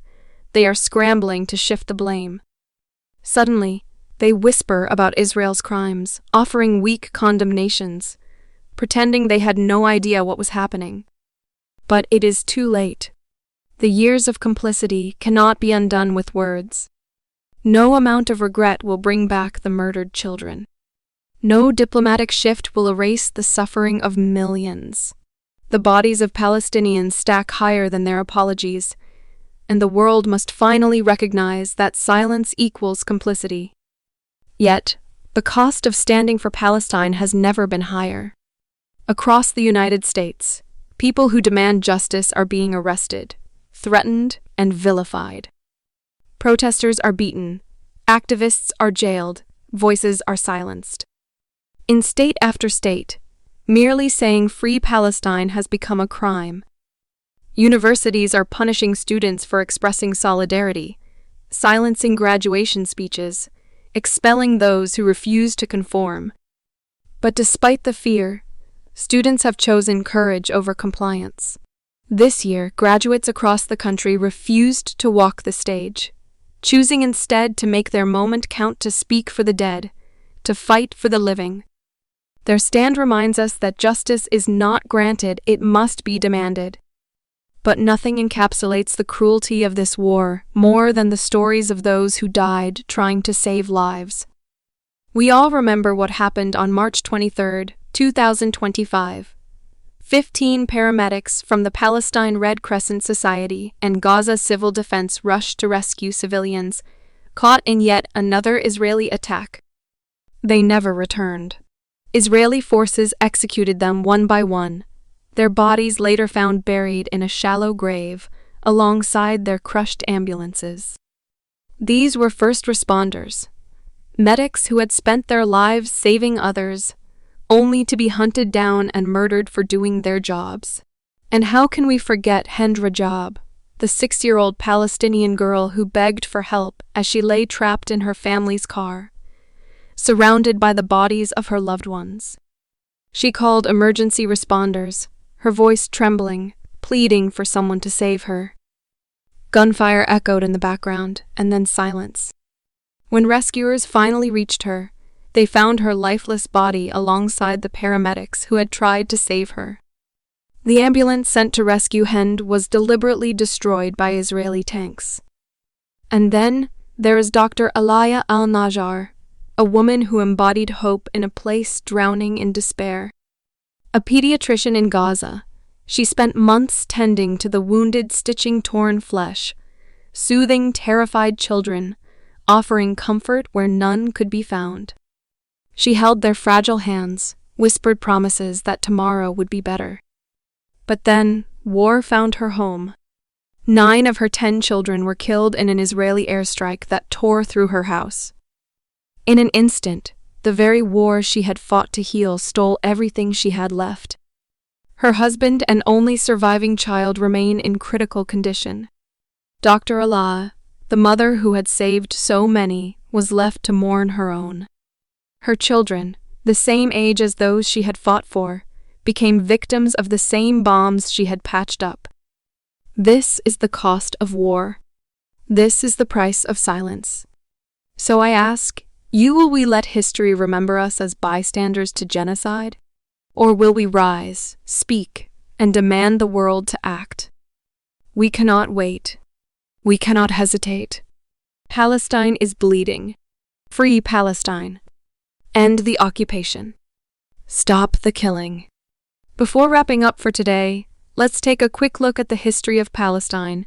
they are scrambling to shift the blame. Suddenly, they whisper about Israel's crimes, offering weak condemnations, pretending they had no idea what was happening. But it is too late. The years of complicity cannot be undone with words. No amount of regret will bring back the murdered children. No diplomatic shift will erase the suffering of millions. The bodies of Palestinians stack higher than their apologies, and the world must finally recognize that silence equals complicity. Yet, the cost of standing for Palestine has never been higher. Across the United States, people who demand justice are being arrested, threatened, and vilified. Protesters are beaten, activists are jailed, voices are silenced. In state after state, merely saying "Free Palestine" has become a crime. Universities are punishing students for expressing solidarity, silencing graduation speeches, expelling those who refuse to conform. But despite the fear, students have chosen courage over compliance. This year, graduates across the country refused to walk the stage, choosing instead to make their moment count, to speak for the dead, to fight for the living. Their stand reminds us that justice is not granted, it must be demanded. But nothing encapsulates the cruelty of this war more than the stories of those who died trying to save lives. We all remember what happened on March 23, 2025. 15 paramedics from the Palestine Red Crescent Society and Gaza Civil Defense rushed to rescue civilians caught in yet another Israeli attack. They never returned. Israeli forces executed them one by one, their bodies later found buried in a shallow grave alongside their crushed ambulances. These were first responders, medics who had spent their lives saving others, only to be hunted down and murdered for doing their jobs. And how can we forget Hind Rajab, the 6-year-old Palestinian girl who begged for help as she lay trapped in her family's car, surrounded by the bodies of her loved ones. She called emergency responders, her voice trembling, pleading for someone to save her. Gunfire echoed in the background, and then silence. When rescuers finally reached her, they found her lifeless body alongside the paramedics who had tried to save her. The ambulance sent to rescue Hind was deliberately destroyed by Israeli tanks. And then there is Dr. Alaya al-Najjar, a woman who embodied hope in a place drowning in despair. A pediatrician in Gaza, she spent months tending to the wounded, stitching torn flesh, soothing terrified children, offering comfort where none could be found. She held their fragile hands, whispered promises that tomorrow would be better. But then, war found her home. 9 of her 10 children were killed in an Israeli airstrike that tore through her house. In an instant, the very war she had fought to heal stole everything she had left. Her husband and only surviving child remain in critical condition. Dr. Allah, the mother who had saved so many, was left to mourn her own. Her children, the same age as those she had fought for, became victims of the same bombs she had patched up. This is the cost of war. This is the price of silence. So I ask, will we let history remember us as bystanders to genocide? Or will we rise, speak, and demand the world to act? We cannot wait. We cannot hesitate. Palestine is bleeding. Free Palestine. End the occupation. Stop the killing. Before wrapping up for today, let's take a quick look at the history of Palestine.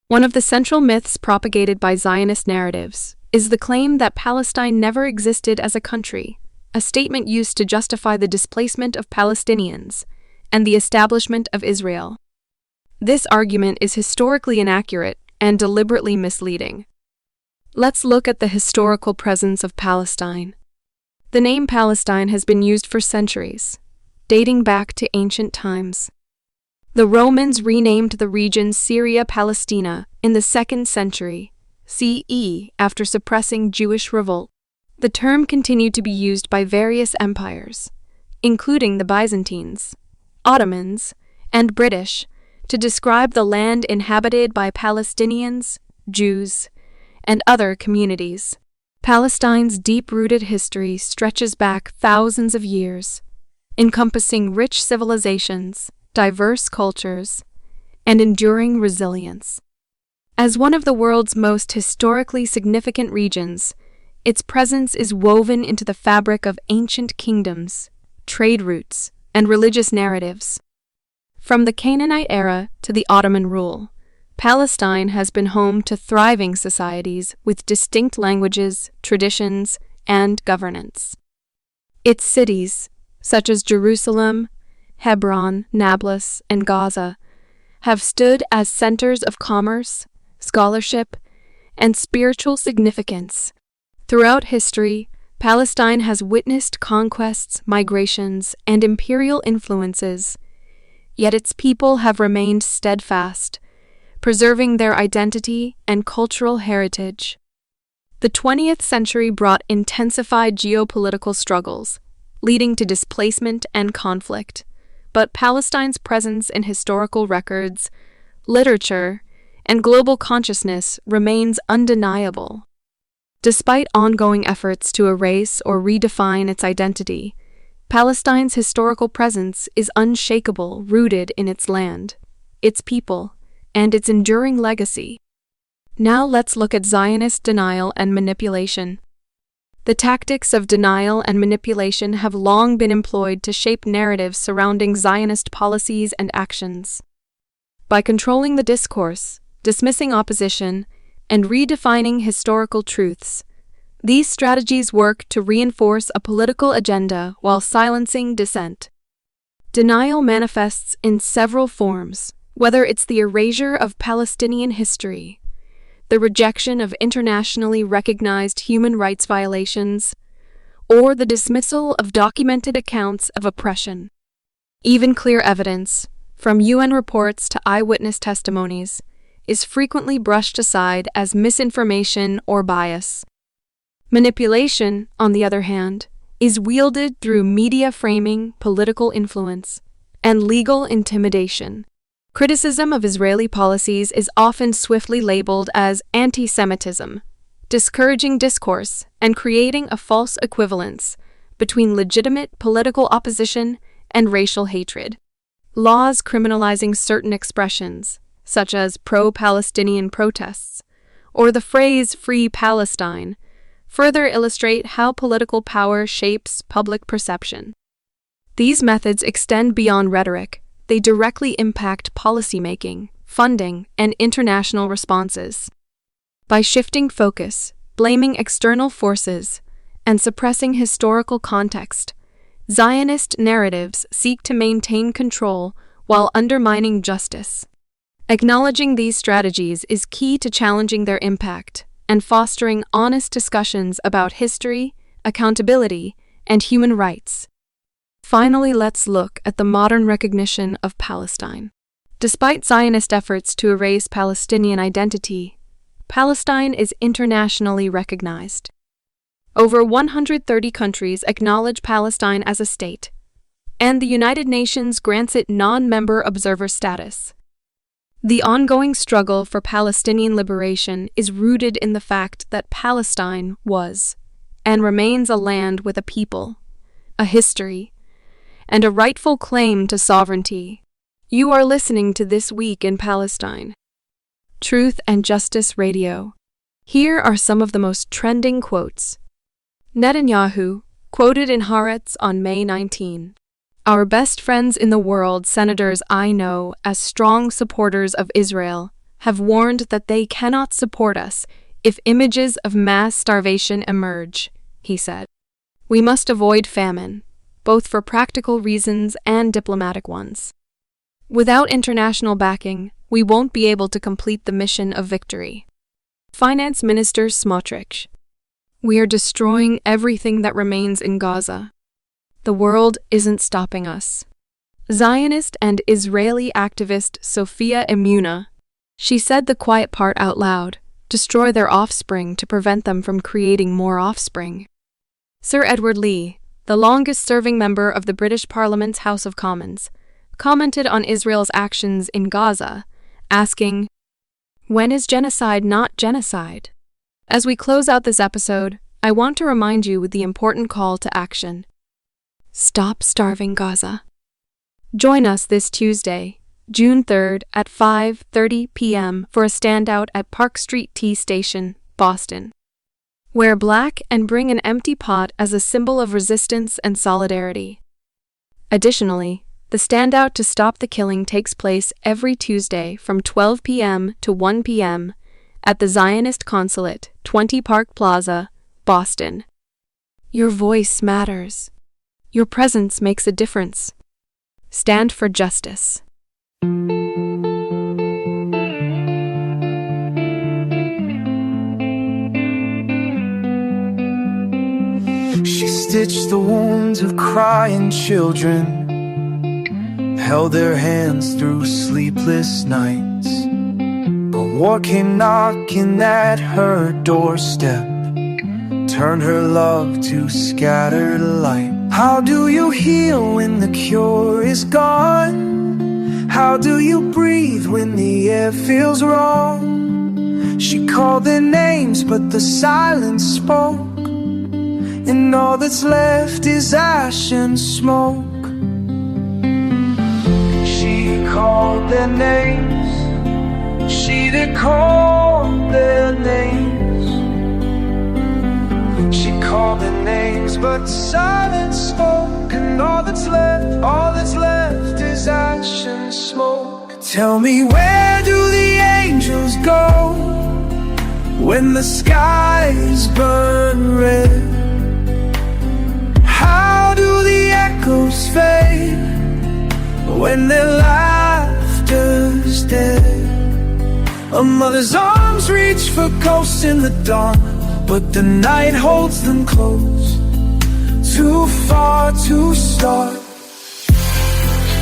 One of the central myths propagated by Zionist narratives is the claim that Palestine never existed as a country, a statement used to justify the displacement of Palestinians and the establishment of Israel. This argument is historically inaccurate and deliberately misleading. Let's look at the historical presence of Palestine. The name Palestine has been used for centuries, dating back to ancient times. The Romans renamed the region Syria Palestina in the 2nd century CE after suppressing Jewish revolt. The term continued to be used by various empires, including the Byzantines, Ottomans, and British, to describe the land inhabited by Palestinians, Jews, and other communities. Palestine's deep-rooted history stretches back thousands of years, encompassing rich civilizations, diverse cultures, and enduring resilience. As one of the world's most historically significant regions, its presence is woven into the fabric of ancient kingdoms, trade routes, and religious narratives. From the Canaanite era to the Ottoman rule, Palestine has been home to thriving societies with distinct languages, traditions, and governance. Its cities, such as Jerusalem, Hebron, Nablus, and Gaza, have stood as centers of commerce, scholarship, and spiritual significance. Throughout history, Palestine has witnessed conquests, migrations, and imperial influences, yet its people have remained steadfast, preserving their identity and cultural heritage. The 20th century brought intensified geopolitical struggles, leading to displacement and conflict, but Palestine's presence in historical records, literature, and global consciousness remains undeniable. Despite ongoing efforts to erase or redefine its identity, Palestine's historical presence is unshakable, rooted in its land, its people, and its enduring legacy. Now let's look at Zionist denial and manipulation. The tactics of denial and manipulation have long been employed to shape narratives surrounding Zionist policies and actions. By controlling the discourse, dismissing opposition, and redefining historical truths, these strategies work to reinforce a political agenda while silencing dissent. Denial manifests in several forms, Whether it's the erasure of Palestinian history, the rejection of internationally recognized human rights violations, or the dismissal of documented accounts of oppression. Even clear evidence, from UN reports to eyewitness testimonies, is frequently brushed aside as misinformation or bias. Manipulation, on the other hand, is wielded through media framing, political influence, and legal intimidation. Criticism of Israeli policies is often swiftly labeled as anti-Semitism, discouraging discourse and creating a false equivalence between legitimate political opposition and racial hatred. Laws criminalizing certain expressions, such as pro-Palestinian protests, or the phrase Free Palestine, further illustrate how political power shapes public perception. These methods extend beyond rhetoric. They directly impact policymaking, funding, and international responses. By shifting focus, blaming external forces, and suppressing historical context, Zionist narratives seek to maintain control while undermining justice. Acknowledging these strategies is key to challenging their impact and fostering honest discussions about history, accountability, and human rights. Finally, let's look at the modern recognition of Palestine. Despite Zionist efforts to erase Palestinian identity, Palestine is internationally recognized. Over 130 countries acknowledge Palestine as a state, and the United Nations grants it non-member observer status. The ongoing struggle for Palestinian liberation is rooted in the fact that Palestine was and remains a land with a people, a history, and a rightful claim to sovereignty. You are listening to This Week in Palestine, Truth and Justice Radio. Here are some of the most trending quotes. Netanyahu, quoted in Haaretz on May 19. Our best friends in the world, senators I know as strong supporters of Israel, have warned that they cannot support us if images of mass starvation emerge, he said. We must avoid famine, both for practical reasons and diplomatic ones. Without international backing, we won't be able to complete the mission of victory. Finance Minister Smotrich. We are destroying everything that remains in Gaza. The world isn't stopping us. Zionist and Israeli activist Sophia Emuna. She said the quiet part out loud, destroy their offspring to prevent them from creating more offspring. Sir Edward Lee, the longest-serving member of the British Parliament's House of Commons, commented on Israel's actions in Gaza, asking, when is genocide not genocide? As we close out this episode, I want to remind you with the important call to action. Stop starving Gaza. Join us this Tuesday, June 3rd at 5:30 p.m. for a standout at Park Street Tea Station, Boston. Wear black and bring an empty pot as a symbol of resistance and solidarity. Additionally, the standout to stop the killing takes place every Tuesday from 12 p.m. to 1 p.m. at the Zionist Consulate, 20 Park Plaza, Boston. Your voice matters. Your presence makes a difference. Stand for justice. She stitched the wounds of crying children, held their hands through sleepless nights. But war came knocking at her doorstep, turned her love to scattered light. How do you heal when the cure is gone? How do you breathe when the air feels wrong? She called their names, but the silence spoke, and all that's left is ash and smoke. She called their names, she did call their names. She called their names, but silence spoke, and all that's left is ash and smoke. Tell me, where do the angels go when the skies burn red? How do the echoes fade when their laughter A mother's arms reach for ghosts in the dawn, but the night holds them close. Too far to start.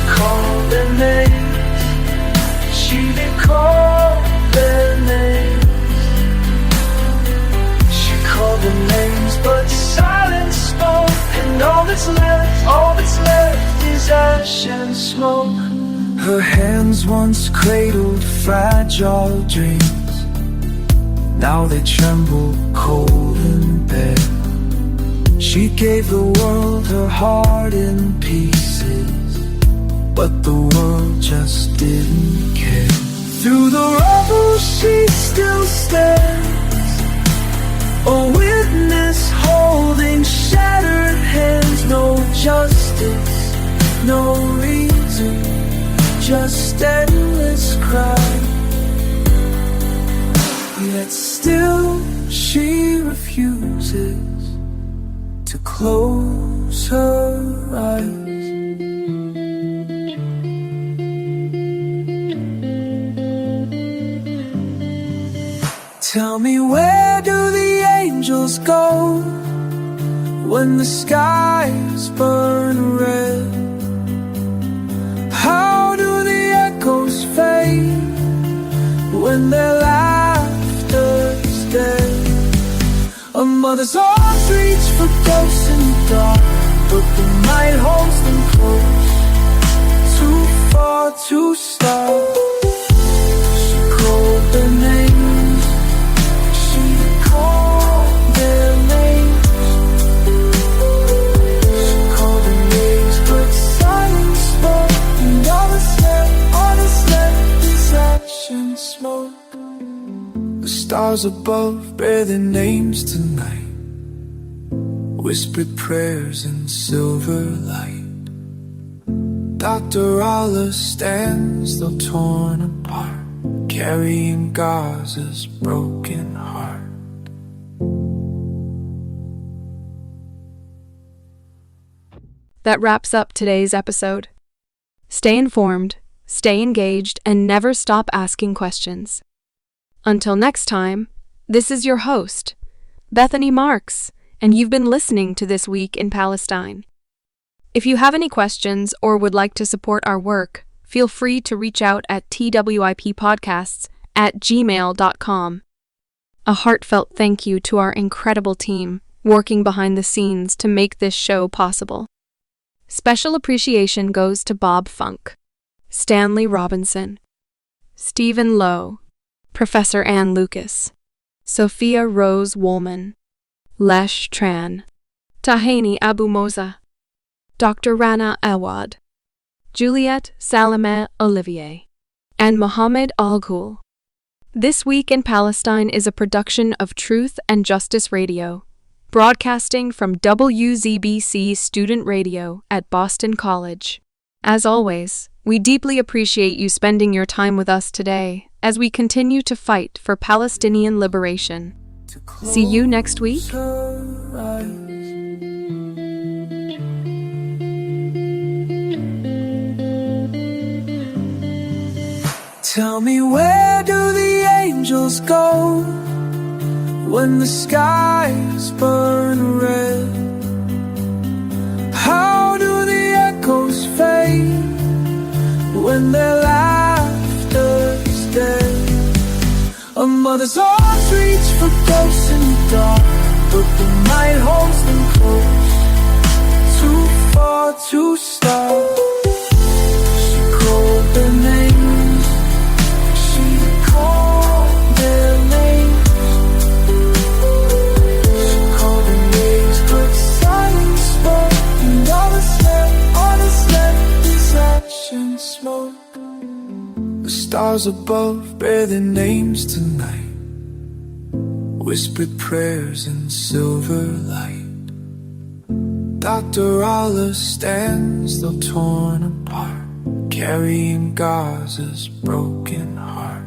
Call their names. She did call their names. She called their names, but silence spoke. And all that's left is ash and smoke. Her hands once cradled fragile dreams. Now they tremble cold and bare. She gave the world her heart in pieces, but the world just didn't care. Through the rubble she still stands, a witness holding shattered hands. No justice, no reason, just endless cry. Yet still she refuses to close her eyes. Tell me, where do the angels go when the skies burn red? How do the echoes fade when their laughter's dead? A mother's arms reach for ghosts in the dark, but the night holds them close. Too far to start. She called their names. She called their names. She called their names, but silence spoke. And all that's left is ash and smoke. The stars above bear their names tonight, whispered prayers in silver light. Dr. Allah stands, though torn apart, carrying Gaza's broken heart. That wraps up today's episode. Stay informed, stay engaged, and never stop asking questions. Until next time, this is your host, Bethany Marks, and you've been listening to This Week in Palestine. If you have any questions or would like to support our work, feel free to reach out at twippodcasts@gmail.com. A heartfelt thank you to our incredible team working behind the scenes to make this show possible. Special appreciation goes to Bob Funk, Stanley Robinson, Stephen Lowe, Professor Ann Lucas, Sophia Rose Woolman, Lesh Tran, Tahani Abu Moza, Dr. Rana Awad, Juliet Salome Olivier, and Mohammed Al-Ghul. This Week in Palestine is a production of Truth and Justice Radio, broadcasting from WZBC Student Radio at Boston College. As always, we deeply appreciate you spending your time with us today as we continue to fight for Palestinian liberation. See you next week. Tell me, where do the angels go when the skies burn red? How do the echoes fade when their laughter's dead? A mother's arms reach for ghosts in the dark, but the night holds them close. Too far to start. She called their names. She called their names. She called their names, but silence spoke. And all that's left is ash and smoke. The stars above bear their names tonight, whispered prayers in silver light. Dr. Allah stands, though torn apart, carrying Gaza's broken heart.